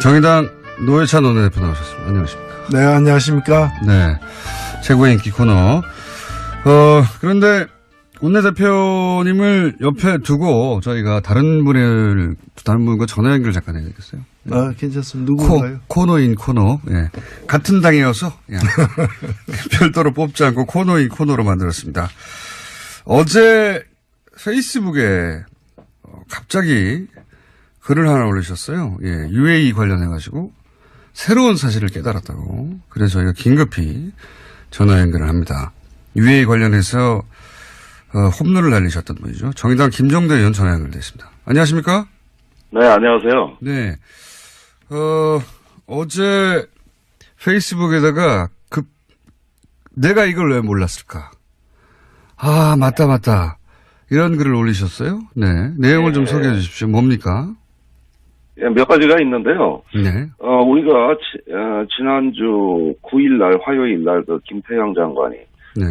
정의당 노회찬 원내대표 나오셨습니다. 안녕하십니까. 네, 안녕하십니까. 네. 최고의 인기 코너. 그런데 원내대표님을 옆에 두고 저희가 다른 분과 전화 연결 잠깐 해야겠어요. 네. 아, 괜찮습니다. 누구인가요? 코너인 코너. 예. 같은 당이어서 예. 별도로 뽑지 않고 코너인 코너로 만들었습니다. 어제 페이스북에 갑자기 글을 하나 올리셨어요. 예. UAE 관련해가지고 새로운 사실을 깨달았다고. 그래서 저희가 긴급히 전화 연결을 합니다. UAE 관련해서 홈런을 날리셨던 분이죠. 정의당 김종대 의원 전화 연결되어 있습니다. 안녕하십니까? 네, 안녕하세요. 네. 어제 페이스북에다가 내가 이걸 왜 몰랐을까? 아, 맞다. 이런 글을 올리셨어요? 네. 내용을 좀 소개해 주십시오. 뭡니까? 예, 몇 가지가 있는데요. 네. 우리가, 지난주 9일날, 화요일날 김태형 장관이, 네.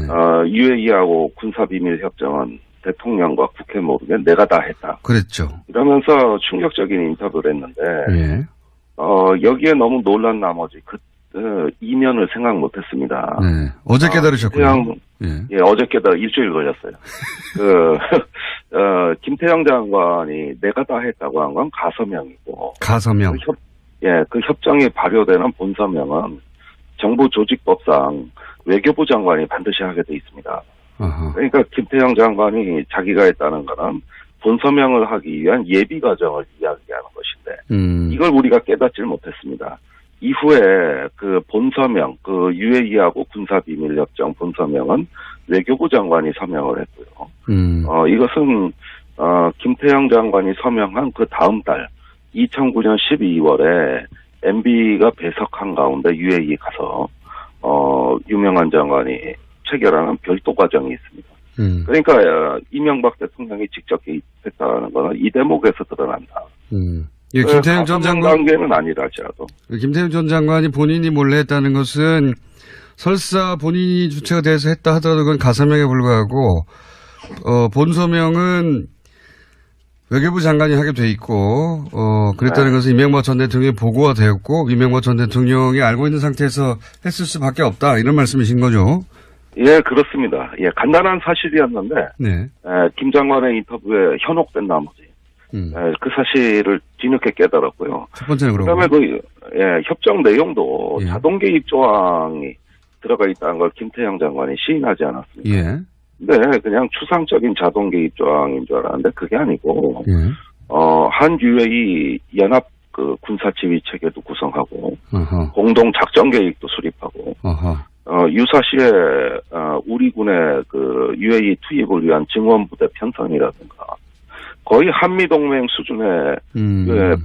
UAE하고 군사비밀협정은 대통령과 국회 모르게 내가 다 했다. 그랬죠. 이러면서 충격적인 인터뷰를 했는데, 예. 여기에 너무 놀란 나머지 이면을 생각 못 했습니다. 네. 어제 깨달으셨군요. 예, 어제 깨달아 일주일 걸렸어요. 김태형 장관이 내가 다 했다고 한 건 가서명이고. 가서명. 그 협정이 발효되는 본서명은 정부 조직법상 외교부 장관이 반드시 하게 돼 있습니다. 어허. 그러니까 김태형 장관이 자기가 했다는 거는 본서명을 하기 위한 예비 과정을 이야기하는 것인데 이걸 우리가 깨닫질 못했습니다. 이후에 그 본서명, UAE하고 군사비밀협정 본서명은 외교부 장관이 서명을 했고요. 이것은 김태형 장관이 서명한 그 다음 달 2009년 12월에 MB가 배석한 가운데 UAE 가서 유명한 장관이 체결하는 별도 과정이 있습니다. 그러니까 이명박 대통령이 직접 개입했다는 것은 이 대목에서 드러난다. 예, 김태형 전 장관 단계는 아니랄지라도. 김태형 전 장관이 본인이 몰래 했다는 것은 설사 본인이 주체가 돼서 했다 하더라도 그건 가서명에 불과하고 본서명은 외교부 장관이 하게 돼 있고 그랬다는 것은 이명박 전 대통령이 보고가 되었고 이명박 전 대통령이 알고 있는 상태에서 했을 수밖에 없다 이런 말씀이신 거죠? 예, 그렇습니다. 예, 간단한 사실이었는데 네. 김 장관의 인터뷰에 현혹된 나머지 그 사실을 뒤늦게 깨달았고요. 첫 번째는 그러고. 그다음에 협정 내용도 예. 자동 개입 조항이 들어가 있다는 걸 김태형 장관이 시인하지 않았습니다. 예. 네, 그냥 추상적인 자동 개입 조항인 줄 알았는데 그게 아니고 예. 한 UAE 연합 군사 지휘 체계도 구성하고 어허. 공동 작전 계획도 수립하고 어허. 유사시에 우리 군의 UAE 투입을 위한 증원부대 편성이라든가 거의 한미동맹 수준의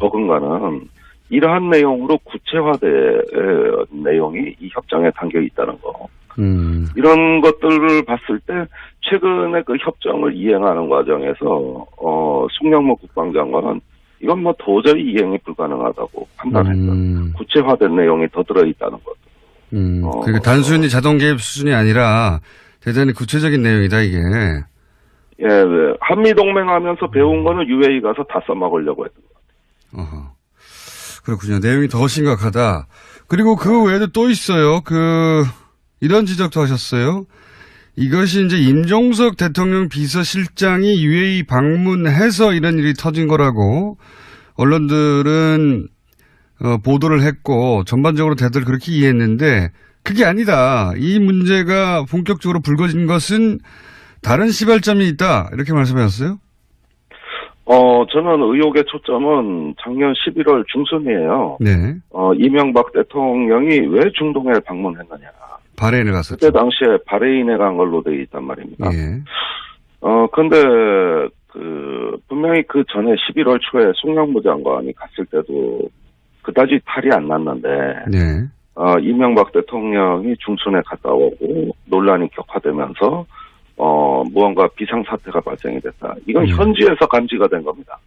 버금가는 이러한 내용으로 구체화된 내용이 이 협정에 담겨 있다는 거. 이런 것들을 봤을 때 최근에 그 협정을 이행하는 과정에서 송영무 국방장관은 이건 도저히 이행이 불가능하다고 판단했던 구체화된 내용이 더 들어있다는 것. 그러니까 단순히 자동 개입 수준이 아니라 대단히 구체적인 내용이다 이게. 예, 한미동맹 하면서 배운 거는 UAE 가서 다 써먹으려고 했던 것 같아요. 어허. 그렇군요. 내용이 더 심각하다. 그리고 그 외에도 또 있어요. 이런 지적도 하셨어요. 이것이 이제 임종석 대통령 비서실장이 UAE 방문해서 이런 일이 터진 거라고 언론들은 보도를 했고 전반적으로 다들 그렇게 이해했는데 그게 아니다. 이 문제가 본격적으로 불거진 것은 다른 시발점이 있다. 이렇게 말씀하셨어요? 저는 의혹의 초점은 작년 11월 중순이에요. 네. 이명박 대통령이 왜 중동에 방문했느냐. 바레인에 갔었죠. 그때 당시에 바레인에 간 걸로 되어 있단 말입니다. 예. 근데 분명히 그 전에 11월 초에 송영무 장관이 갔을 때도 그다지 탈이 안 났는데, 네. 이명박 대통령이 중순에 갔다 오고 논란이 격화되면서 무언가 비상사태가 발생이 됐다. 이건 현지에서 감지가 된 겁니다.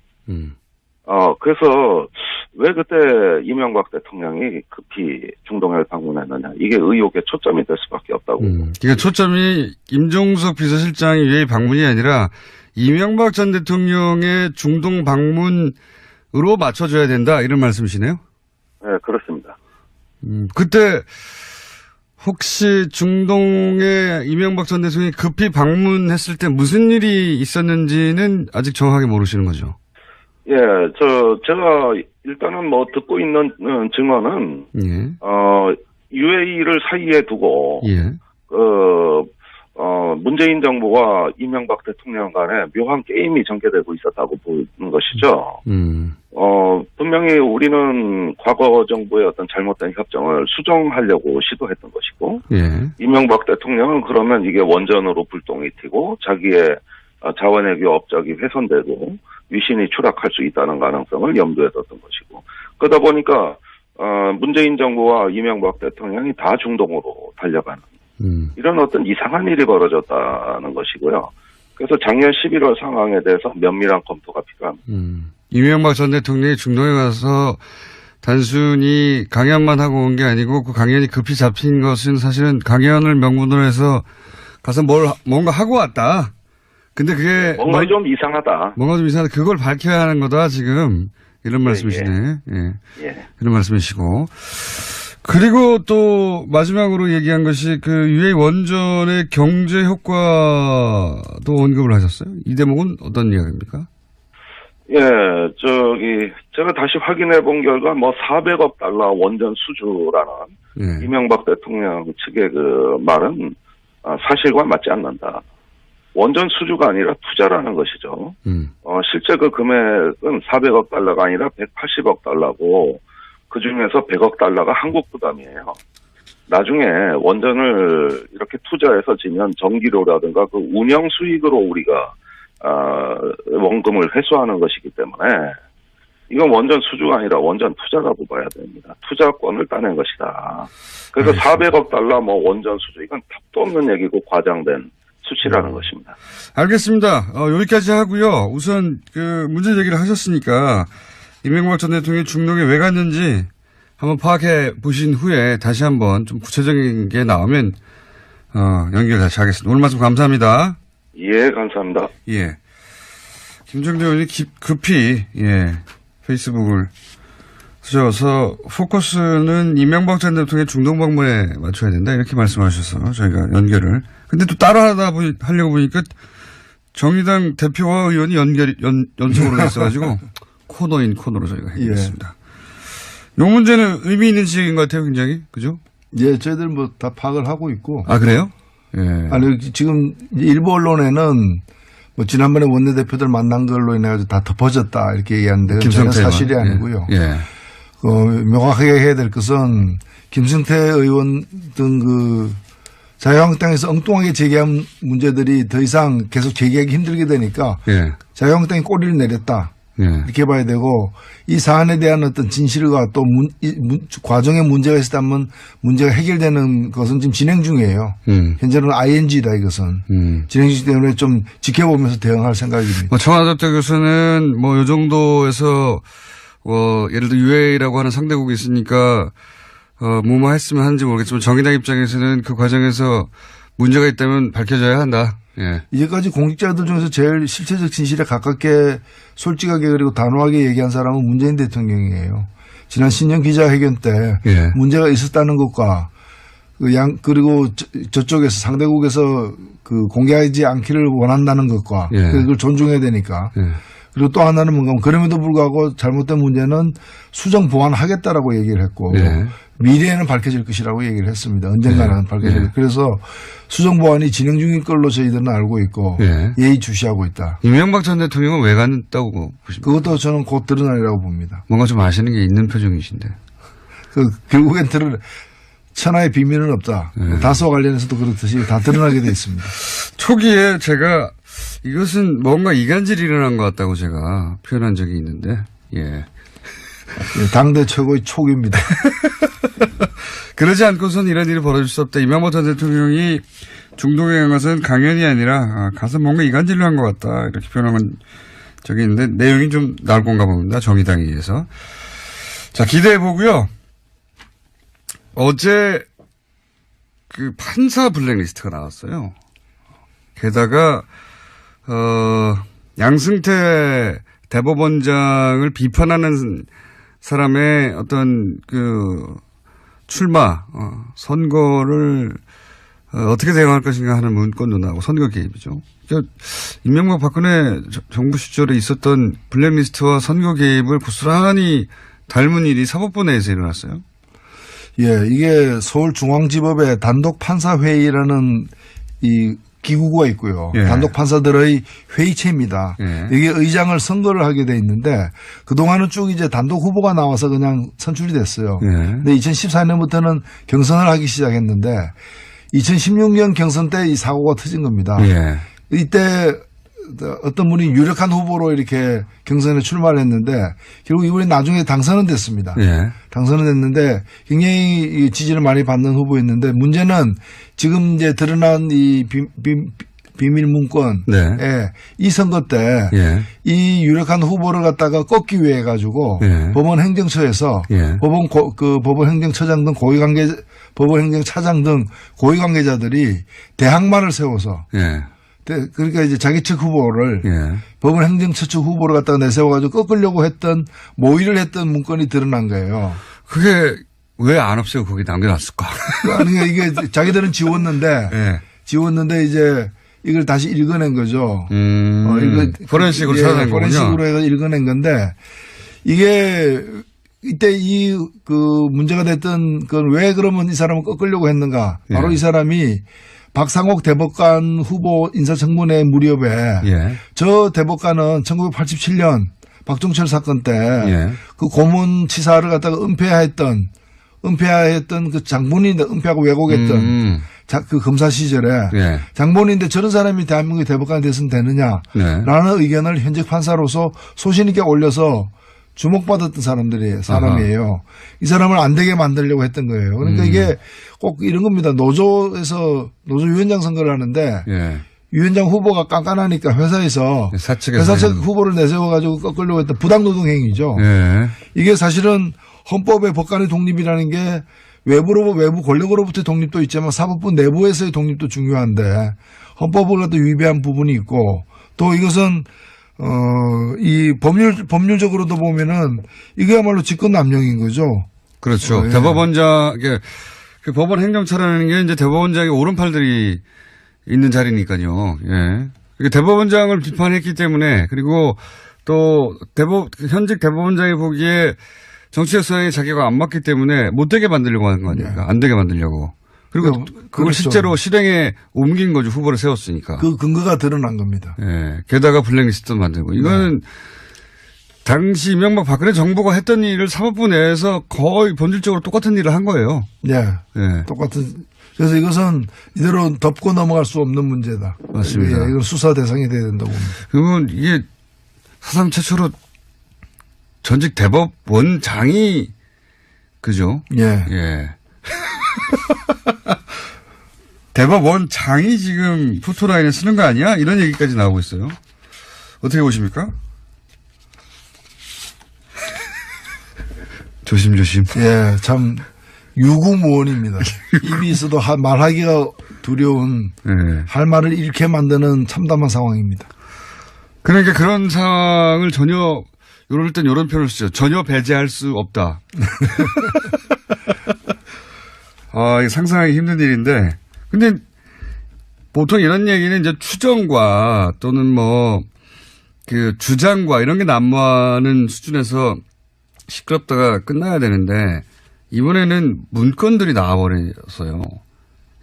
그래서 왜 그때 이명박 대통령이 급히 중동을 방문했느냐. 이게 의혹의 초점이 될 수밖에 없다고. 그러니까 초점이 임종석 비서실장이 왜 방문이 아니라 이명박 전 대통령의 중동 방문으로 맞춰줘야 된다. 이런 말씀이시네요? 네, 그렇습니다. 그때 혹시 중동에 이명박 전 대통령이 급히 방문했을 때 무슨 일이 있었는지는 아직 정확하게 모르시는 거죠? 예, 제가 일단은 뭐 듣고 있는 증언은, 예. UAE를 사이에 두고, 예. 문재인 정부와 이명박 대통령 간에 묘한 게임이 전개되고 있었다고 보는 것이죠. 분명히 우리는 과거 정부의 어떤 잘못된 협정을 수정하려고 시도했던 것이고, 예. 이명박 대통령은 그러면 이게 원전으로 불똥이 튀고 자기의 자원외교 업적이 훼손되고 위신이 추락할 수 있다는 가능성을 염두에 뒀던 것이고, 그러다 보니까 문재인 정부와 이명박 대통령이 다 중동으로 달려가는 이런 어떤 이상한 일이 벌어졌다는 것이고요. 그래서 작년 11월 상황에 대해서 면밀한 검토가 필요합니다. 이명박 전 대통령이 중동에 가서 단순히 강연만 하고 온 게 아니고 그 강연이 급히 잡힌 것은 사실은 강연을 명분으로 해서 가서 뭔가 하고 왔다. 근데 그게 뭔가 좀 이상하다. 뭔가 좀 이상하다. 그걸 밝혀야 하는 거다 지금 이런 말씀이시네. 예. 이런 말씀이시고. 그리고 또 마지막으로 얘기한 것이 그 UA 원전의 경제 효과도 언급을 하셨어요. 이 대목은 어떤 이야기입니까? 예, 제가 다시 확인해 본 결과 400억 달러 원전 수주라는 이명박 대통령 측의 그 말은 사실과 맞지 않는다. 원전 수주가 아니라 투자라는 것이죠. 실제 그 금액은 400억 달러가 아니라 180억 달러고, 그 중에서 100억 달러가 한국 부담이에요. 나중에 원전을 이렇게 투자해서 지면 전기료라든가 그 운영 수익으로 우리가 원금을 회수하는 것이기 때문에 이건 원전 수주가 아니라 원전 투자라고 봐야 됩니다. 투자권을 따낸 것이다. 그래서 400억 달러 원전 수주, 이건 답도 없는 얘기고 과장된 수치라는 것입니다. 알겠습니다. 여기까지 하고요. 우선 그 문제 제기를 하셨으니까 이명박 전 대통령이 중동에 왜 갔는지 한번 파악해 보신 후에 다시 한번 좀 구체적인 게 나오면 연결 다시 하겠습니다. 오늘 말씀 감사합니다. 예, 감사합니다. 예. 김정대 의원이 급히 페이스북을 쓰셔서 포커스는 이명박 전 대통령의 중동 방문에 맞춰야 된다 이렇게 말씀하셔서 저희가 연결을. 근데 또 따라 하려고 보니까 정의당 대표와 의원이 연속으로 됐어가지고 코너인 코너로 저희가 해드렸습니다. 이 문제는 의미 있는 지적인 것 같아요, 굉장히. 그죠? 예, 저희들 다 파악을 하고 있고. 아, 그래요? 예. 아니, 지금 일부 언론에는 지난번에 원내대표들 만난 걸로 인해서 다 덮어졌다 이렇게 얘기하는데 전혀 사실이 아니고요. 예. 명확하게 해야 될 것은 김승태 의원 등 자유한국당에서 엉뚱하게 제기한 문제들이 더 이상 계속 제기하기 힘들게 되니까 자유한국당이 꼬리를 내렸다. 이렇게 봐야 되고, 이 사안에 대한 어떤 진실과 또 과정에 문제가 있었다면 문제가 해결되는 것은 지금 진행 중이에요. 현재는 ING다 이것은. 진행 중 때문에 좀 지켜보면서 대응할 생각입니다. 청와대 교수는 이 정도에서 예를 들어 UAE라고 하는 상대국이 있으니까 뭐뭐 했으면 하는지 모르겠지만 정의당 입장에서는 그 과정에서 문제가 있다면 밝혀져야 한다. 예. 이제까지 공직자들 중에서 제일 실체적 진실에 가깝게 솔직하게 그리고 단호하게 얘기한 사람은 문재인 대통령이에요. 지난 신년 기자회견 때 문제가 있었다는 것과 그리고 저쪽에서 상대국에서 공개하지 않기를 원한다는 것과 그걸 존중해야 되니까. 그리고 또 하나는 뭔가 그럼에도 불구하고 잘못된 문제는 수정 보완하겠다라고 얘기를 했고 미래에는 밝혀질 것이라고 얘기를 했습니다. 언젠가는 밝혀질. 그래서 수정 보완이 진행 중인 걸로 저희들은 알고 있고 예의주시하고 있다. 이명박 전 대통령은 왜 갔다고 보십니까? 그것도 저는 곧 드러나리라고 봅니다. 뭔가 좀 아시는 게 있는 표정이신데. 결국엔 천하의 비밀은 없다. 다수와 관련해서도 그렇듯이 다 드러나게 돼 있습니다. 초기에 제가 이것은 뭔가 이간질이 일어난 것 같다고 제가 표현한 적이 있는데, 당대 최고의 촉입니다. 그러지 않고선 이런 일이 벌어질 수 없다. 이명박 전 대통령이 중동에 간 것은 강연이 아니라 가서 뭔가 이간질을 한 것 같다. 이렇게 표현한 적이 있는데 내용이 좀 나올 건가 봅니다. 정의당에 의해서. 자, 기대해 보고요. 어제 그 판사 블랙리스트가 나왔어요. 게다가 양승태 대법원장을 비판하는 사람의 어떤 출마, 선거를 어떻게 대응할 것인가 하는 문건도 나오고 선거 개입이죠. 그러니까 이명박 박근혜 정부 시절에 있었던 블랙리스트와 선거 개입을 고스란히 닮은 일이 사법부 내에서 일어났어요. 예, 이게 서울중앙지법의 단독판사회의라는 이 기구가 있고요. 예. 단독 판사들의 회의체입니다. 예. 이게 의장을 선거를 하게 돼 있는데 그동안은 쭉 이제 단독 후보가 나와서 그냥 선출이 됐어요. 예. 근데 2014년부터는 경선을 하기 시작했는데 2016년 경선 때 이 사고가 터진 겁니다. 예. 이때 어떤 분이 유력한 후보로 이렇게 경선에 출마를 했는데 결국 이분이 나중에 당선은 됐습니다. 예. 당선은 됐는데 굉장히 지지를 많이 받는 후보였는데 문제는 지금 이제 드러난 이 비밀 문건에 네. 이 선거 때 이 예. 유력한 후보를 갖다가 꺾기 위해 가지고 예. 법원 행정처에서 예. 법원 행정처장 등 법원 행정차장 등 고위 관계자들이 대항마를 세워서 예. 그러니까 이제 자기 측 후보를 예. 법원 행정처 측 후보를 갖다가 내세워가지고 꺾으려고 했던 모의를 했던 문건이 드러난 거예요. 그게 왜 안 없애고 거기 남겨놨을까? 그러니까 이게 자기들은 지웠는데 예. 이제 이걸 다시 읽어낸 거죠. 포렌식으로 찾아낸 거군요. 포렌식으로 해서 읽어낸 건데 이게 이때 문제가 됐던 건 왜 그러면 이 사람을 꺾으려고 했는가? 바로 예. 이 사람이 박상옥 대법관 후보 인사청문회 무렵에 저 대법관은 1987년 박종철 사건 때 그 고문치사를 갖다가 은폐했던 그 장본인인데 은폐하고 왜곡했던 그 검사 시절에 장본인인데 저런 사람이 대한민국의 대법관이 됐으면 되느냐라는 의견을 현직 판사로서 소신 있게 올려서 주목받았던 사람이에요. 이 사람을 안 되게 만들려고 했던 거예요. 그러니까 이게 꼭 이런 겁니다. 노조에서 노조위원장 선거를 하는데 위원장 후보가 깐깐하니까 회사에서 회사 측 후보를 내세워가지고 꺾으려고 했던 부당노동 행위죠. 이게 사실은 헌법의 법관의 독립이라는 게 외부 권력으로부터의 독립도 있지만 사법부 내부에서의 독립도 중요한데 헌법을 갖다 위배한 부분이 있고 또 이것은 이 법률적으로도 보면은 이거야말로 직권남용인 거죠. 그렇죠. 대법원장, 그 법원 행정처라는 게 이제 대법원장의 오른팔들이 있는 자리니까요. 예. 대법원장을 비판했기 때문에 그리고 또 현직 대법원장이 보기에 정치적 성향이 자기가 안 맞기 때문에 못 되게 만들려고 하는 거 아닙니까? 안 되게 만들려고. 그리고 그걸 그렇죠. 실제로 실행에 옮긴 거죠. 후보를 세웠으니까. 그 근거가 드러난 겁니다. 예. 게다가 블랙리스트도 만들고. 이거는 당시 이명박 박근혜 정부가 했던 일을 사법부 내에서 거의 본질적으로 똑같은 일을 한 거예요. 똑같은. 그래서 이것은 이대로 덮고 넘어갈 수 없는 문제다. 맞습니다. 이건 수사 대상이 돼야 된다고 봅니다. 그러면 이게 사상 최초로 전직 대법원장이 그죠? 예. 대법원장이 지금 포토라인에 쓰는 거 아니야? 이런 얘기까지 나오고 있어요. 어떻게 보십니까? 조심조심. 예, 참 유구무원입니다. 입이 있어도 말하기가 두려운 할 말을 잃게 만드는 참담한 상황입니다. 그러니까 그런 상황을 전혀 이럴 땐 이런 표현을 쓰죠. 전혀 배제할 수 없다. 이게 상상하기 힘든 일인데. 근데 보통 이런 얘기는 이제 추정과 또는 주장과 이런 게 난무하는 수준에서 시끄럽다가 끝나야 되는데 이번에는 문건들이 나와버렸어요.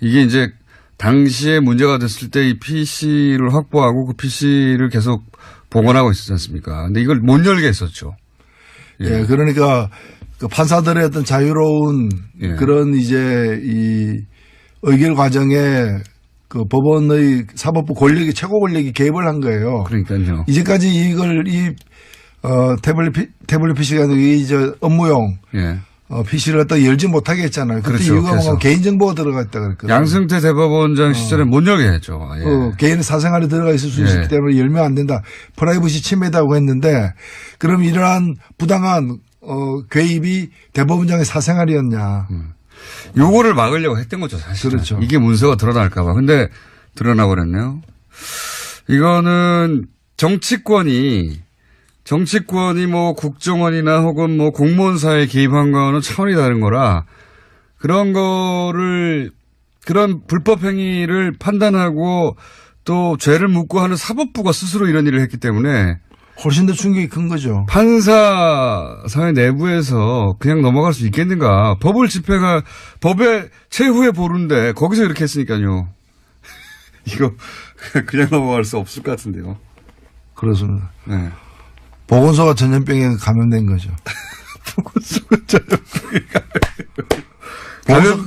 이게 이제 당시에 문제가 됐을 때 이 PC를 확보하고 그 PC를 계속 복원하고 있었지 않습니까? 근데 이걸 못 열게 했었죠. 그러니까 그 판사들의 어떤 자유로운 그런 이제 이 의결 과정에 그 법원의 사법부 최고 권력이 개입을 한 거예요. 그러니까요. 이제까지 태블릿 PC가 아니고 이제 업무용 PC를 갖다 열지 못하게 했잖아요. 그때 그렇죠. 이유가 뭔가 개인정보가 들어가 있다 그랬거든요. 양승태 대법원장 시절에 못 열게 했죠. 개인의 사생활이 들어가 있을 수 있기 때문에 열면 안 된다. 프라이버시 침해다고 했는데 그럼 이러한 부당한 개입이 대법원장의 사생활이었냐. 요거를 막으려고 했던 거죠, 사실. 그렇죠. 이게 문서가 드러날까봐. 근데 드러나 버렸네요. 이거는 정치권이 정치권이 뭐 국정원이나 혹은 뭐 공무원사에 개입한 거는 차원이 다른 거라 그런 거를 그런 불법 행위를 판단하고 또 죄를 묻고 하는 사법부가 스스로 이런 일을 했기 때문에 훨씬 더 충격이 큰 거죠. 판사 사회 내부에서 그냥 넘어갈 수 있겠는가. 법을 집행할 법의 최후의 보루인데 거기서 이렇게 했으니까요. 이거 그냥 넘어갈 수 없을 것 같은데요. 그렇습니다. 네. 보건소가 전염병에 감염된 거죠. 보건소가 전염병에 감염.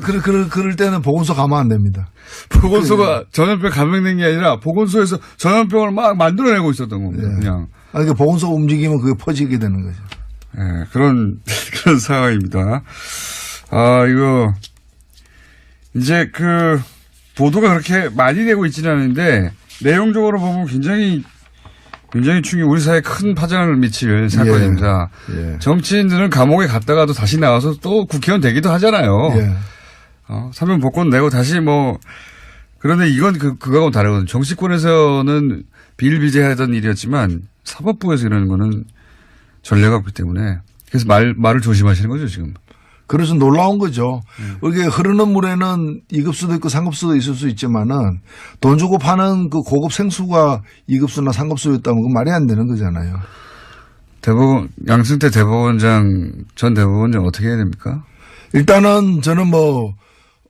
그럴 때는 보건소 가면 안 됩니다. 보건소가 전염병 감염된 게 아니라 보건소에서 전염병을 막 만들어내고 있었던 겁니다. 네. 그냥. 그러니까 보건소 움직이면 그게 퍼지게 되는 거죠. 네, 그런 상황입니다. 이거, 이제 보도가 그렇게 많이 되고 있지는 않은데, 내용적으로 보면 굉장히 우리 사회에 큰 파장을 미칠 사건입니다. 예. 정치인들은 감옥에 갔다가도 다시 나와서 또 국회의원 되기도 하잖아요. 예. 사면 복권 내고 다시 그런데 이건 그거하고는 다르거든요. 정치권에서는 비일비재하던 일이었지만 사법부에서 이러는 거는 전례가 없기 때문에 그래서 말을 조심하시는 거죠, 지금. 그래서 놀라운 거죠. 이게 흐르는 물에는 2급수도 있고 3급수도 있을 수 있지만은 돈 주고 파는 그 고급 생수가 2급수나 3급수였다면 그건 말이 안 되는 거잖아요. 양승태 전 대법원장 어떻게 해야 됩니까? 일단은 저는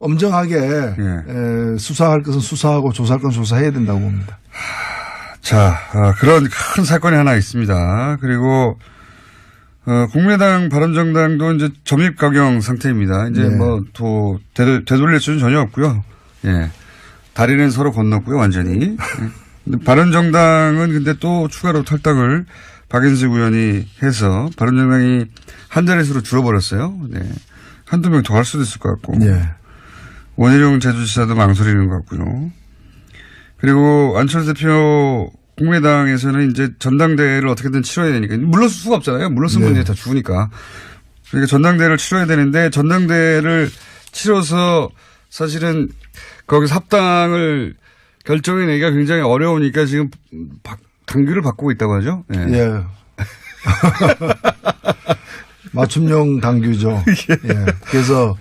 엄정하게 예. 수사할 것은 수사하고 조사할 건 조사해야 된다고 봅니다. 자, 그런 큰 사건이 하나 있습니다. 그리고 국민의당 바른정당도 이제 점입가경 상태입니다. 이제 네. 되돌릴 수는 전혀 없고요. 예. 다리는 서로 건넜고요, 완전히. 근데 바른정당은 근데 또 추가로 탈당을 박인숙 의원이 해서 바른정당이 한 자릿수로 줄어버렸어요. 네. 한두 명 더 할 수도 있을 것 같고. 네. 원희룡 제주지사도 망설이는 것 같고요. 그리고 안철수 대표 국민의당에서는 이제 전당대회를 어떻게든 치러야 되니까 물러설 수가 없잖아요. 물러서면 이제 다 죽으니까. 그러니까 전당대회를 치러야 되는데 전당대회를 치러서 사실은 거기서 합당을 결정해내기가 굉장히 어려우니까 지금 당규를 바꾸고 있다고 하죠. 네. 예. 맞춤형 당규죠. 예. 그래서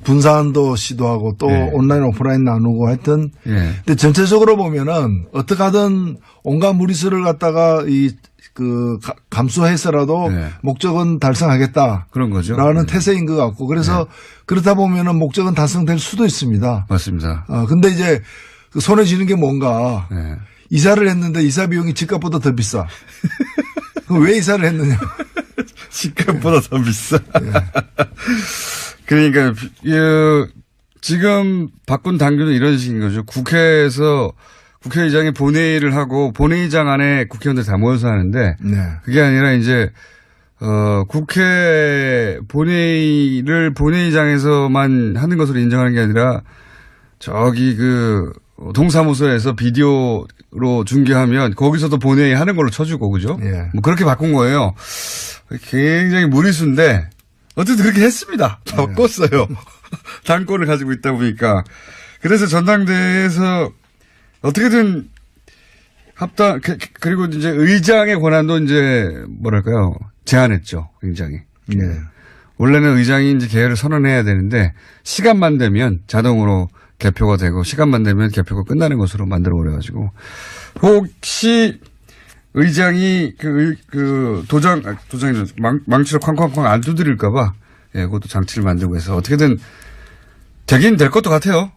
분산도 시도하고 또 온라인 오프라인 나누고 하여튼. 근데 전체적으로 보면은 어떻게 하든 온갖 무리수를 갖다가 감수해서라도 목적은 달성하겠다. 그런 거죠. 라는 태세인 것 같고. 그래서 그렇다 보면은 목적은 달성될 수도 있습니다. 맞습니다. 근데 이제 손에 쥐는 게 뭔가. 이사를 했는데 이사 비용이 집값보다 더 비싸. 그럼 왜 이사를 했느냐. 집값보다 더 비싸. 그러니까 지금 바꾼 당규는 이런 식인 거죠. 국회에서 국회의장이 본회의를 하고 본회의장 안에 국회의원들 다 모여서 하는데 그게 아니라 이제 국회 본회의를 본회의장에서만 하는 것으로 인정하는 게 아니라 저기 동사무소에서 비디오로 중계하면 거기서도 본회의 하는 걸로 쳐주고 그죠? 그렇게 바꾼 거예요. 굉장히 무리수인데 어쨌든 그렇게 했습니다. 바꿨어요. 당권을 가지고 있다 보니까. 그래서 전당대회에서 어떻게든 합당, 그리고 이제 의장의 권한도 이제 제한했죠. 굉장히. 원래는 의장이 이제 개회를 선언해야 되는데 시간만 되면 자동으로 개표가 되고 시간만 되면 개표가 끝나는 것으로 만들어버려가지고 혹시 의장이 도장이 망치로 쾅쾅쾅 안 두드릴까봐 그것도 장치를 만들고 해서 어떻게든 되긴 될 것도 같아요.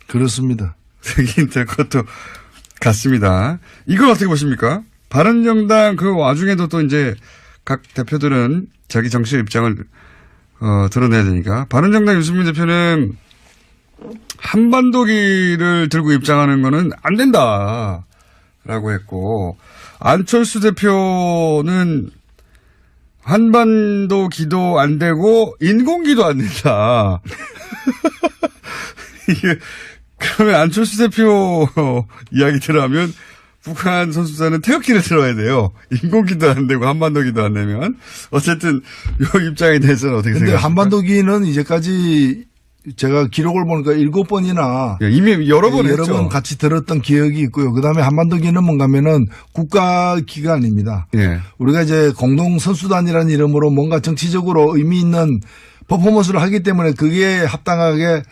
그렇습니다. 되긴 될 것도 같습니다. 이걸 어떻게 보십니까? 바른정당 와중에도 또 이제 각 대표들은 자기 정치 입장을 드러내야 되니까 바른정당 유승민 대표는 한반도기를 들고 입장하는 거는 안 된다라고 했고 안철수 대표는 한반도 기도 안 되고 인공기도 안 된다. 이게 그러면 안철수 대표 이야기대로 하면 북한 선수단은 태극기를 들어야 돼요. 인공기도 안 되고 한반도기도 안 되면 어쨌든 이 입장에 대해서는 어떻게 생각하십니까? 근데 한반도기는 이제까지 제가 기록을 보니까 7번이나 예, 이미 여러 번 했죠. 여러 번 같이 들었던 기억이 있고요. 그다음에 한반도기는 뭔가 하면은 국가기가 아닙니다. 예. 우리가 이제 공동선수단이라는 이름으로 뭔가 정치적으로 의미 있는 퍼포먼스를 하기 때문에 그게 합당하게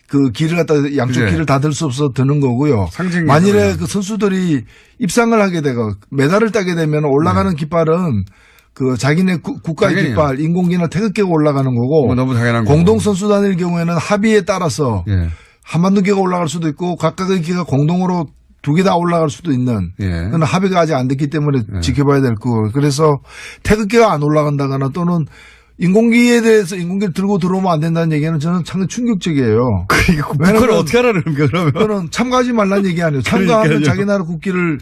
그 길을 갖다 양쪽 그래. 길을 다 들 수 없어 드는 거고요. 상징 만일에 그 선수들이 입상을 하게 되고 메달을 따게 되면 올라가는 깃발은 그 자기네 국가의 당연히요. 깃발, 인공기나 태극기가 올라가는 거고 뭐 너무 당연한 거고. 공동선수단일 경우에는 합의에 따라서 예. 한반도기가 올라갈 수도 있고 각각의 기가 공동으로 두 개 다 올라갈 수도 있는 예. 그건 합의가 아직 안 됐기 때문에 지켜봐야 될 거고 그래서 태극기가 안 올라간다거나 또는 인공기에 대해서 인공기를 들고 들어오면 안 된다는 얘기는 저는 상당히 충격적이에요. 그러니까 북한을 어떻게 하라는 겁니까 그러면? 그거는 참가하지 말라는 얘기 아니에요. 참가하면 그러니까요. 자기 나라 국기를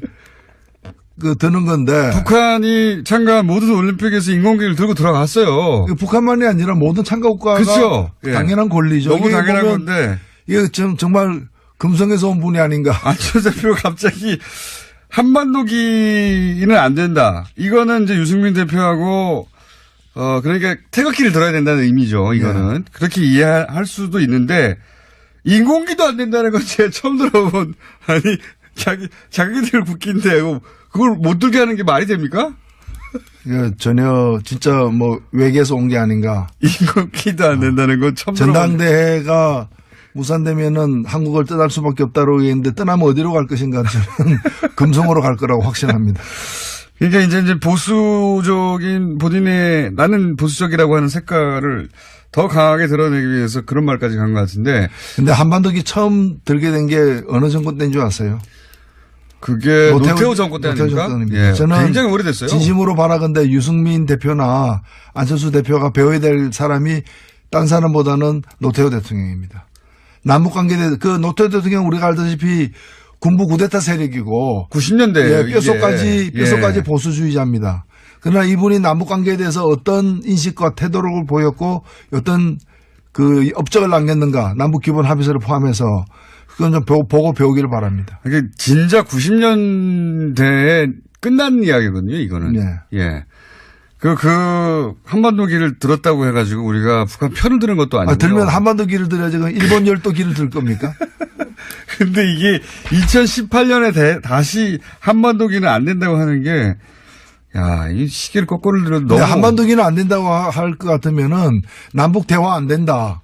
그 드는 건데 북한이 참가한 모든 올림픽에서 인공기를 들고 들어갔어요. 북한만이 아니라 모든 참가 국가가 그렇죠. 예. 당연한 권리죠. 너무 이게 당연한 보면 건데. 이게 정말 금성에서 온 분이 아닌가. 안철수 대표가 갑자기 한반도기는 안 된다. 이거는 이제 유승민 대표하고 그러니까 태극기를 들어야 된다는 의미죠. 이거는 그렇게 이해할 수도 있는데 인공기도 안 된다는 건 제가 처음 들어본 아니 자기들 국기인데 그걸 못 들게 하는 게 말이 됩니까? 전혀 진짜 뭐 외계에서 온 게 아닌가. 인공기도 안 된다는 건 처음 들어본. 전당대회가 무산되면은 한국을 떠날 수밖에 없다고 얘기했는데 떠나면 어디로 갈 것인가 저는 금성으로 갈 거라고 확신합니다. 그러니까 이제 보수적인 본인의 나는 보수적이라고 하는 색깔을 더 강하게 드러내기 위해서 그런 말까지 간 것 같은데. 근데 한반도기 처음 들게 된 게 어느 정권 때인 줄 아세요? 그게 노태우 정권 때 아닙니까? 예, 저는 굉장히 오래됐어요. 진심으로 바라건대 유승민 대표나 안철수 대표가 배워야 될 사람이 딴 사람보다는 노태우 대통령입니다. 남북관계 그 노태우 대통령 우리가 알다시피 군부 쿠데타 세력이고 90년대 뼛속까지 보수주의자입니다. 그러나 이분이 남북관계에 대해서 어떤 인식과 태도를 보였고 어떤 그 업적을 남겼는가 남북기본합의서를 포함해서 그건 좀 보고 배우기를 바랍니다. 이게 진짜 90년대에 끝난 이야기거든요, 이거는. 예. 그 한반도기를 들었다고 해가지고 우리가 북한 편을 드는 것도 아니고. 들면 한반도기를 들어야지 그럼 일본 열도기를 들 겁니까? 근데 이게 2018년에 다시 한반도기는 안 된다고 하는 게, 야, 이 시계를 거꾸로 들어도 너무. 한반도기는 안 된다고 할 것 같으면은 남북 대화 안 된다.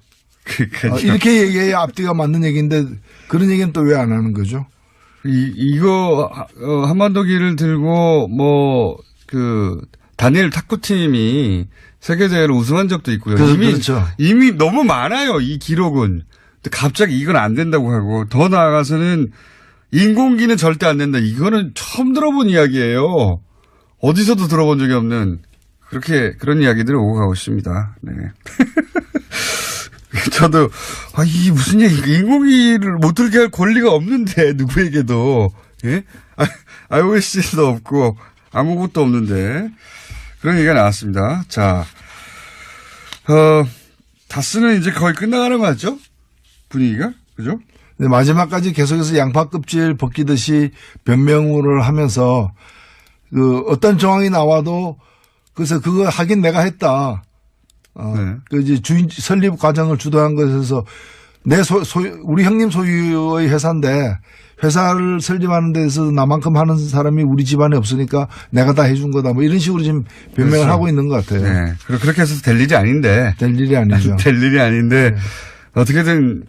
이렇게 얘기해야 앞뒤가 맞는 얘기인데 그런 얘기는 또 왜 안 하는 거죠? 이거 한반도기를 들고 다니엘 탁구팀이 세계대회를 우승한 적도 있고요. 이미 너무 많아요. 이 기록은. 근데 갑자기 이건 안 된다고 하고 더 나아가서는 인공기는 절대 안 된다. 이거는 처음 들어본 이야기예요. 어디서도 들어본 적이 없는 그런 이야기들이 오고 가고 있습니다. 네. 저도 이게 무슨 얘기 인공기를 못 들게 할 권리가 없는데 누구에게도 예? IOC도 없고 아무것도 없는데 그런 얘기가 나왔습니다. 자, 다스는 이제 거의 끝나가는 거 같죠? 분위기가 그죠? 네, 마지막까지 계속해서 양파 껍질 벗기듯이 변명을 하면서 어떤 정황이 나와도 그래서 그거 하긴 내가 했다. 그 이제 주인 설립 과정을 주도한 것에서 우리 형님 소유의 회사인데 회사를 설립하는 데서 나만큼 하는 사람이 우리 집안에 없으니까 내가 다 해준 거다. 뭐 이런 식으로 지금 변명을 그렇죠. 하고 있는 것 같아요. 네. 그렇게 해서 될 일이 아닌데. 될 일이 아니죠. 될 일이 아닌데 어떻게든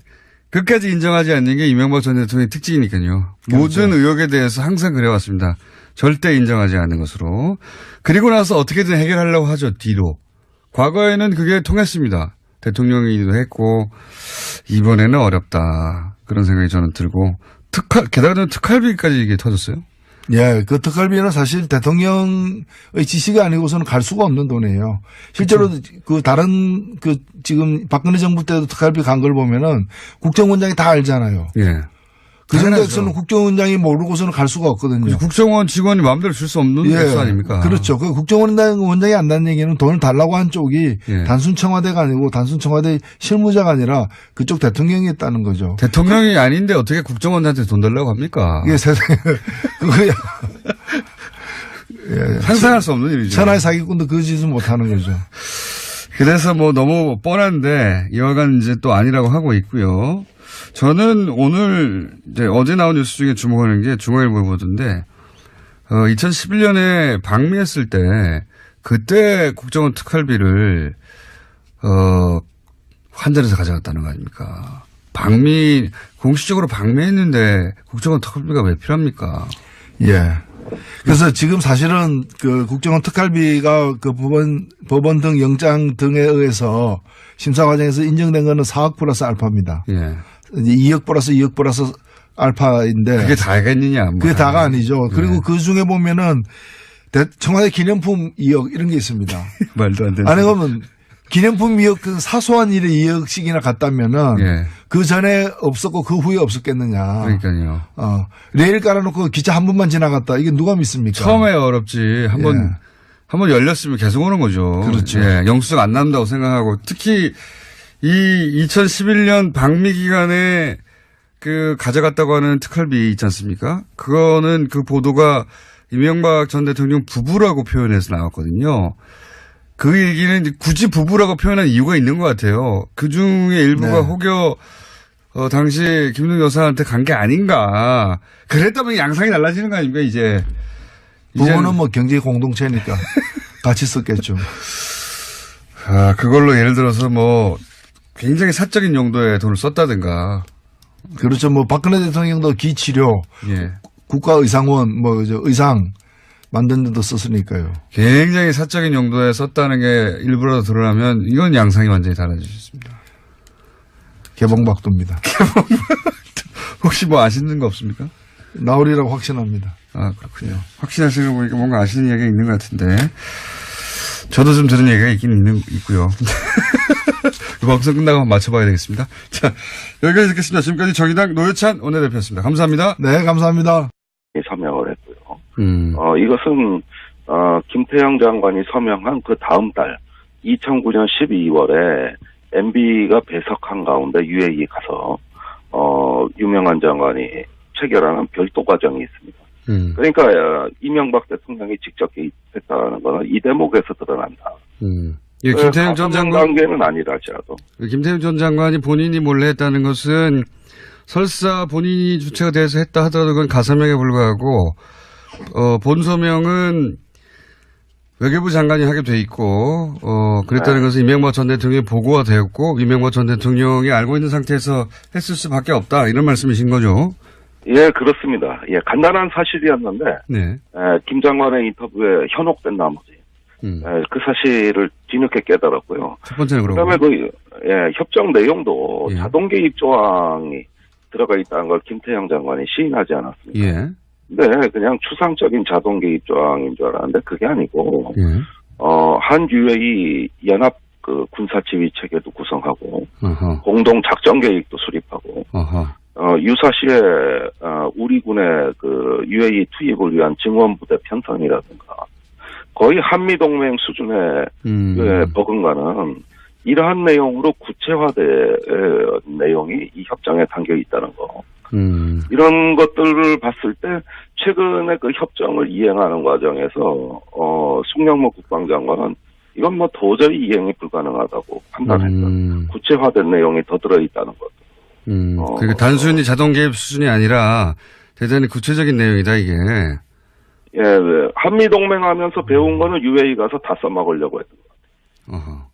끝까지 인정하지 않는 게 이명박 전 대통령의 특징이니까요. 그렇죠. 모든 의혹에 대해서 항상 그래왔습니다. 절대 인정하지 않는 것으로. 그리고 나서 어떻게든 해결하려고 하죠. 뒤로. 과거에는 그게 통했습니다. 대통령이기도 했고 이번에는 어렵다. 그런 생각이 저는 들고 게다가 특활비까지 이게 터졌어요. 예, 그 특활비는 사실 대통령의 지시가 아니고서는 갈 수가 없는 돈이에요. 실제로 그렇죠. 다른 지금 박근혜 정부 때도 특활비 간 걸 보면은 국정원장이 다 알잖아요. 예. 그 정도에서는 국정원장이 모르고서는 갈 수가 없거든요. 국정원 직원이 마음대로 줄 수 없는 액수 아닙니까? 그렇죠. 그 국정원장이 안다는 얘기는 돈을 달라고 한 쪽이 단순 청와대가 아니고 단순 청와대 실무자가 아니라 그쪽 대통령이 했다는 거죠. 대통령이 아닌데 어떻게 국정원한테 돈 달라고 합니까? 이게 세상에 그거야. 상상할 수 없는 일이죠. 천하의 사기꾼도 그 짓은 못 하는 거죠. 그래서 뭐 너무 뻔한데 여하간 이제 또 아니라고 하고 있고요. 저는 오늘 이제 어제 나온 뉴스 중에 주목하는 게 중앙일보에 보던데 2011년에 방미했을 때 그때 국정원 특활비를 환전해서 가져갔다는 거 아닙니까? 공식적으로 방미했는데 국정원 특활비가 왜 필요합니까? 예. 그래서 지금 사실은 그 국정원 특활비가 그 법원 등 영장 등에 의해서 심사 과정에서 인정된 거는 4억 플러스 알파입니다. 예. 이제 2억 플러스 2억 플러스 알파인데. 그게 다겠느냐. 그게 다가 아니죠. 예. 그리고 그 중에 보면은 청와대 기념품 2억 이런 게 있습니다. 말도 안 되는. 아니, 그러면 기념품 2억 그 사소한 일에 2억씩이나 갔다면은 예. 그 전에 없었고 그 후에 없었겠느냐. 그러니까요. 레일 깔아놓고 기차 한 번만 지나갔다. 이게 누가 믿습니까? 처음에 어렵지. 한번 열렸으면 계속 오는 거죠. 그렇죠. 예. 영수증 안 남는다고 생각하고 특히 이 2011년 방미 기간에 그 가져갔다고 하는 특활비 있지 않습니까? 그거는 그 보도가 이명박 전 대통령 부부라고 표현해서 나왔거든요. 그 얘기는 굳이 부부라고 표현한 이유가 있는 것 같아요. 그 중에 일부가 혹여 당시 김웅 여사한테 간 게 아닌가. 그랬다면 양상이 달라지는 거 아닙니까 이제. 부부는 뭐 경제 공동체니까 같이 썼겠죠. 그걸로 예를 들어서 뭐 굉장히 사적인 용도의 돈을 썼다든가. 그렇죠. 뭐 박근혜 대통령도 기치료, 예. 국가의상원, 의상 만든 데도 썼으니까요. 굉장히 사적인 용도에 썼다는 게 일부라도 드러나면 이건 양상이 완전히 달라지셨습니다. 개봉박도입니다. 혹시 뭐 아시는 거 없습니까? 나오리라고 확신합니다. 그렇군요. 확신하시는 거 보니까 뭔가 아시는 얘기가 있는 것 같은데. 저도 좀 들은 얘기가 있고요. 이 방송 끝나고 한번 맞춰봐야 되겠습니다. 자, 여기까지 듣겠습니다. 지금까지 정의당 노회찬 원내대표였습니다. 감사합니다. 네, 감사합니다. 서명을 했고요. 이것은 김태형 장관이 서명한 그 다음 달 2009년 12월에 MB가 배석한 가운데 UAE 가서 유명한 장관이 체결하는 별도 과정이 있습니다. 그러니까 이명박 대통령이 직접 개입했다는 것은 이 대목에서 드러난다. 예, 김태형 전 장관 단계는 아니랄지라도 김태형 전 장관이 본인이 몰래 했다는 것은 설사 본인이 주체가 돼서 했다 하더라도 그건 가사명에 불과하고 본서명은 외교부 장관이 하게 돼 있고 그랬다는 것은 이명박 전 대통령이 보고가 되었고 이명박 전 대통령이 알고 있는 상태에서 했을 수밖에 없다 이런 말씀이신 거죠? 예, 그렇습니다. 예, 간단한 사실이었는데 네. 김 장관의 인터뷰에 현혹된 나머지 그 사실을 뒤늦게 깨달았고요. 첫 번째는 그러고. 그다음에 협정 내용도 자동 개입 조항이 들어가 있다는 걸 김태형 장관이 시인하지 않았습니까? 예. 네, 그냥 추상적인 자동 개입 조항인 줄 알았는데 그게 아니고 한 UAE 연합 그 군사 지휘 체계도 구성하고 공동 작전 계획도 수립하고 유사시에 우리 군의 그 UAE 투입을 위한 증원 부대 편성이라든가 거의 한미 동맹 수준의 버금가는 이러한 내용으로 구체화된 내용이 이 협정에 담겨 있다는 거. 이런 것들을 봤을 때 최근에 그 협정을 이행하는 과정에서 송영무 국방장관은 이건 뭐 도저히 이행이 불가능하다고 판단했던 구체화된 내용이 더 들어있다는 것. 그러니까 단순히 자동 개입 수준이 아니라 대단히 구체적인 내용이다 이게. 예, 한미 동맹하면서 배운 거는 UAE 가서 다 써먹으려고 했던 것 같아요.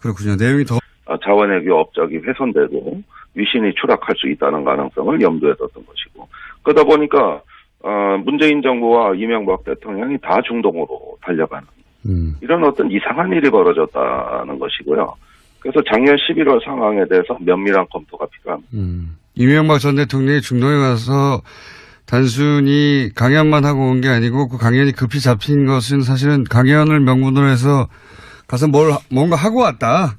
그렇군요. 내용이 더 자원외교 업적이 훼손되고 위신이 추락할 수 있다는 가능성을 염두에 뒀던 것이고 그러다 보니까 문재인 정부와 이명박 대통령이 다 중동으로 달려가는 이런 어떤 이상한 일이 벌어졌다는 것이고요. 그래서 작년 11월 상황에 대해서 면밀한 검토가 필요합니다. 이명박 전 대통령이 중동에 가서 단순히 강연만 하고 온 게 아니고 그 강연이 급히 잡힌 것은 사실은 강연을 명분으로 해서 가서 뭔가 하고 왔다.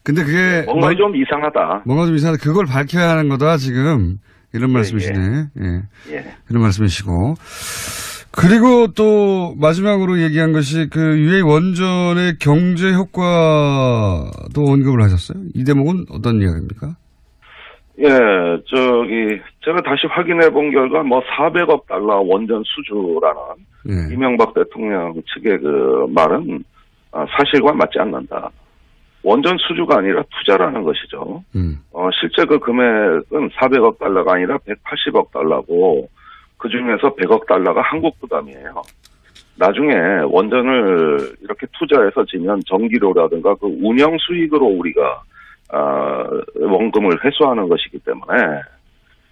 근데 그게 뭔가 좀 이상하다. 뭔가 좀 이상하다. 그걸 밝혀야 하는 거다 지금 이런 말씀이시네. 예. 이런 말씀이시고 그리고 또 마지막으로 얘기한 것이 그 UAE 원전의 경제 효과도 언급을 하셨어요. 이 대목은 어떤 이야기입니까? 예, 제가 다시 확인해 본 결과 400억 달러 원전 수주라는 이명박 대통령 측의 그 말은 사실과 맞지 않는다. 원전 수주가 아니라 투자라는 것이죠. 실제 그 금액은 400억 달러가 아니라 180억 달러고 그중에서 100억 달러가 한국 부담이에요. 나중에 원전을 이렇게 투자해서 지면 전기료라든가 그 운영 수익으로 우리가 원금을 회수하는 것이기 때문에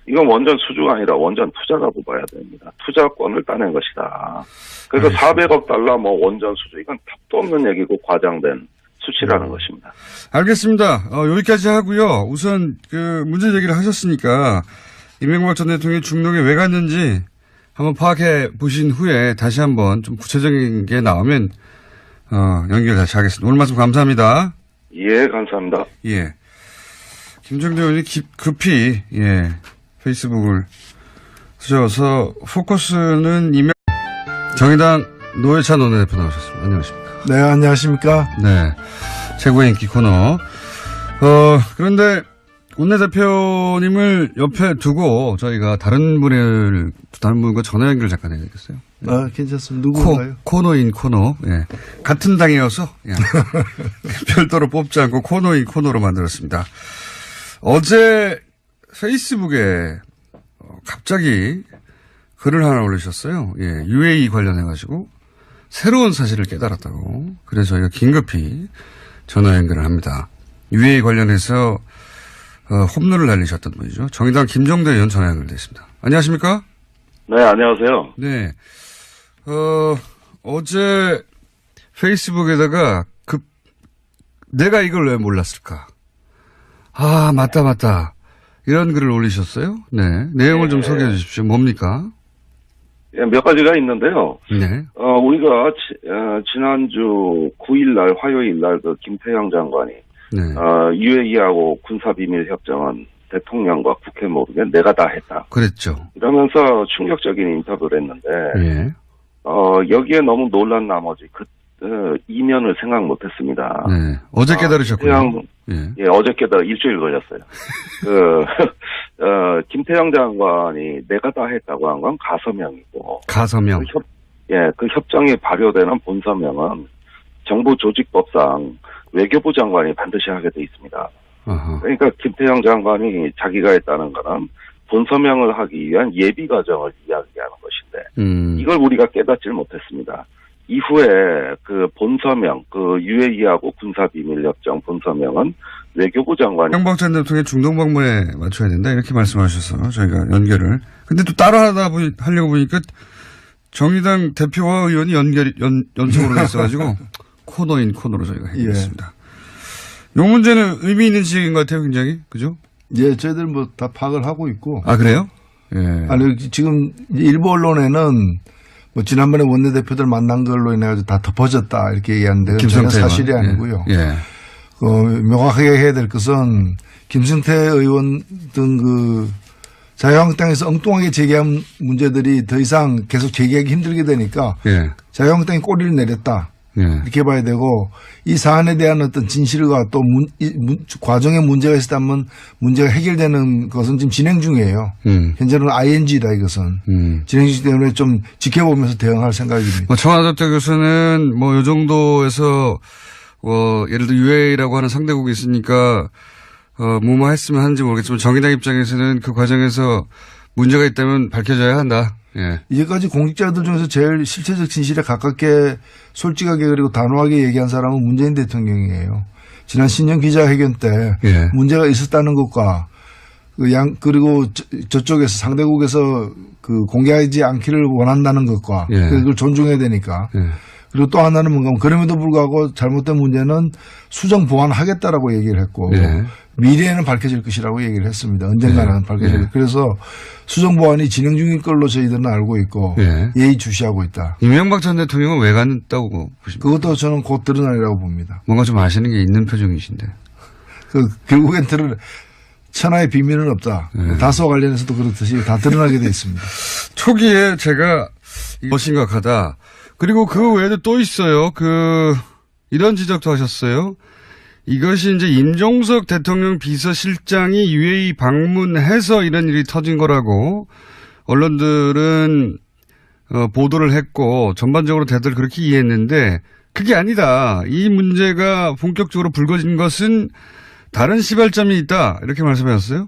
이건 원전 수주가 아니라 원전 투자라고 봐야 됩니다. 투자권을 따낸 것이다. 그래서 400억 달러 뭐 원전 수주 이건 답도 없는 얘기고 과장된 수치라는 것입니다. 알겠습니다. 여기까지 하고요. 우선 그 문제 제기를 하셨으니까 이명박 전 대통령이 중동에 왜 갔는지 한번 파악해 보신 후에 다시 한번 좀 구체적인 게 나오면 연결 다시 하겠습니다. 오늘 말씀 감사합니다. 예, 감사합니다. 예. 김정대 의원이 급히 페이스북을 쓰셔서 포커스는 정의당 노회찬 원내대표 나오셨습니다. 안녕하십니까? 네, 안녕하십니까? 네. 최고의 인기 코너. 그런데 원내대표님을 옆에 두고 저희가 다른 분과 전화 연결 잠깐 해야겠어요. 아, 괜찮습니다. 누구인가요? 코너인 코너. 예. 같은 당이어서 별도로 뽑지 않고 코너인 코너로 만들었습니다. 어제 페이스북에 갑자기 글을 하나 올리셨어요. 예. UAE 관련해가지고 새로운 사실을 깨달았다고. 그래서 저희가 긴급히 전화 연결을 합니다. UAE 관련해서 홈런을 날리셨던 분이죠. 정의당 김정대 의원 전화 연결되어 있습니다. 안녕하십니까? 네, 안녕하세요. 네. 어제 페이스북에다가 내가 이걸 왜 몰랐을까? 아, 맞다. 이런 글을 올리셨어요? 네. 내용을 좀 소개해 주십시오. 뭡니까? 예, 몇 가지가 있는데요. 네. 우리가 지난주 9일날 화요일날 그 김태형 장관이 네. UAE하고 군사비밀협정은 대통령과 국회 모르게 내가 다 했다. 그랬죠. 이러면서 충격적인 인터뷰를 했는데 예. 여기에 너무 놀란 나머지 이면을 생각 못했습니다. 네. 어제 깨달으셨군요. 예, 어제 깨달아 일주일 걸렸어요. 김태형 장관이 내가 다 했다고 한 건 가서명이고. 가서명. 그 협정이 발효되는 본서명은 정부 조직법상 외교부 장관이 반드시 하게 돼 있습니다. 어허. 그러니까 김태형 장관이 자기가 했다는 거는 본서명을 하기 위한 예비 과정을 이야기하는 것인데 이걸 우리가 깨닫질 못했습니다. 이후에 그 본서명, 그 UAE하고 군사비밀협정 본서명은 외교부 장관이. 이명박 전 대통령의 중동 방문에 맞춰야 된다 이렇게 말씀하셔서 저희가 연결을. 근데 또 따라 하려고 보니까 정의당 대표와 의원이 연속으로 있어가지고 코너인 코너로 저희가 해드렸습니다. 이 문제는 의미 있는 지적인 것 같아요, 굉장히. 그죠? 예, 저희들 뭐 다 파악을 하고 있고. 아, 그래요? 예. 아니, 지금 일부 언론에는 뭐 지난번에 원내대표들 만난 걸로 인해서 다 덮어졌다 이렇게 얘기하는데 전혀 사실이 아니고요. 예. 명확하게 해야 될 것은 김승태 의원 등 그 자유한국당에서 엉뚱하게 제기한 문제들이 더 이상 계속 제기하기 힘들게 되니까 자유한국당이 꼬리를 내렸다. 이렇게 봐야 되고 이 사안에 대한 어떤 진실과 또 과정에 문제가 있었다면 문제가 해결되는 것은 지금 진행 중이에요. 현재는 ING다 이것은. 진행 중 때문에 좀 지켜보면서 대응할 생각입니다. 청와대 교수는 뭐 이 정도에서 예를 들어 UAE라고 하는 상대국이 있으니까 뭐뭐 했으면 하는지 모르겠지만 정의당 입장에서는 그 과정에서 문제가 있다면 밝혀져야 한다. 예. 이제까지 공직자들 중에서 제일 실체적 진실에 가깝게 솔직하게 그리고 단호하게 얘기한 사람은 문재인 대통령이에요. 지난 신년 기자회견 때 문제가 있었다는 것과 그리고 저쪽에서 상대국에서 그 공개하지 않기를 원한다는 것과 그걸 존중해야 되니까. 그리고 또 하나는 뭔가 그럼에도 불구하고 잘못된 문제는 수정 보완하겠다라고 얘기를 했고 미래에는 밝혀질 것이라고 얘기를 했습니다. 언젠가는 밝혀질. 그래서 수정 보완이 진행 중인 걸로 저희들은 알고 있고 예의주시하고 있다. 이명박 전 대통령은 왜 갔다고 보십니까? 그것도 저는 곧 드러나리라고 봅니다. 뭔가 좀 아시는 게 있는 표정이신데. 결국엔 천하의 비밀은 없다. 다수와 관련해서도 그렇듯이 다 드러나게 돼 있습니다. 초기에 제가 이거 심각하다. 그리고 그 외에도 또 있어요. 이런 지적도 하셨어요. 이것이 이제 임종석 대통령 비서실장이 UAE 방문해서 이런 일이 터진 거라고 언론들은 보도를 했고 전반적으로 다들 그렇게 이해했는데 그게 아니다. 이 문제가 본격적으로 불거진 것은 다른 시발점이 있다. 이렇게 말씀하셨어요?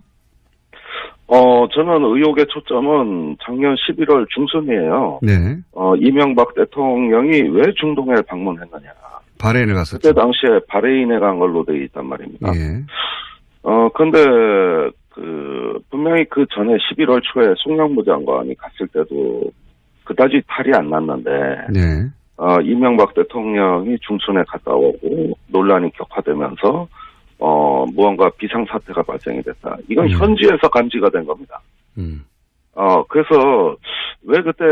저는 의혹의 초점은 작년 11월 중순이에요. 네. 이명박 대통령이 왜 중동에 방문했느냐. 바레인에 갔었죠. 그때 당시에 바레인에 간 걸로 되어 있단 말입니다. 예. 근데, 분명히 그 전에 11월 초에 송영무 장관이 갔을 때도 그다지 탈이 안 났는데, 네. 이명박 대통령이 중순에 갔다 오고 논란이 격화되면서, 무언가 비상사태가 발생이 됐다. 이건 현지에서 감지가 된 겁니다. 그래서 왜 그때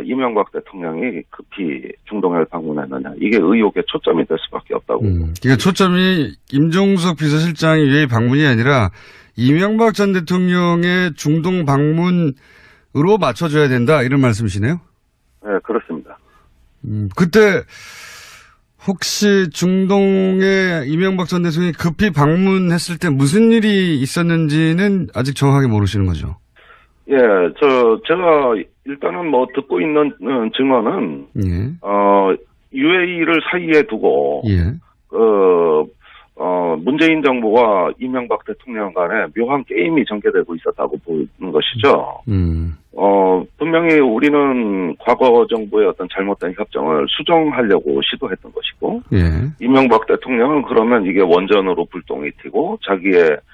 이명박 대통령이 급히 중동을 방문했느냐. 이게 의혹의 초점이 될 수밖에 없다고. 그러니까 초점이 임종석 비서실장이 왜 방문이 아니라 이명박 전 대통령의 중동 방문으로 맞춰줘야 된다. 이런 말씀이시네요? 네, 그렇습니다. 그때 혹시 중동에 이명박 전 대통령이 급히 방문했을 때 무슨 일이 있었는지는 아직 정확하게 모르시는 거죠? 예, 제가 일단은 듣고 있는 증언은, UAE를 사이에 두고, 문재인 정부와 이명박 대통령 간에 묘한 게임이 전개되고 있었다고 보는 것이죠. 분명히 우리는 과거 정부의 어떤 잘못된 협정을 수정하려고 시도했던 것이고, 이명박 대통령은 그러면 이게 원전으로 불똥이 튀고 자기의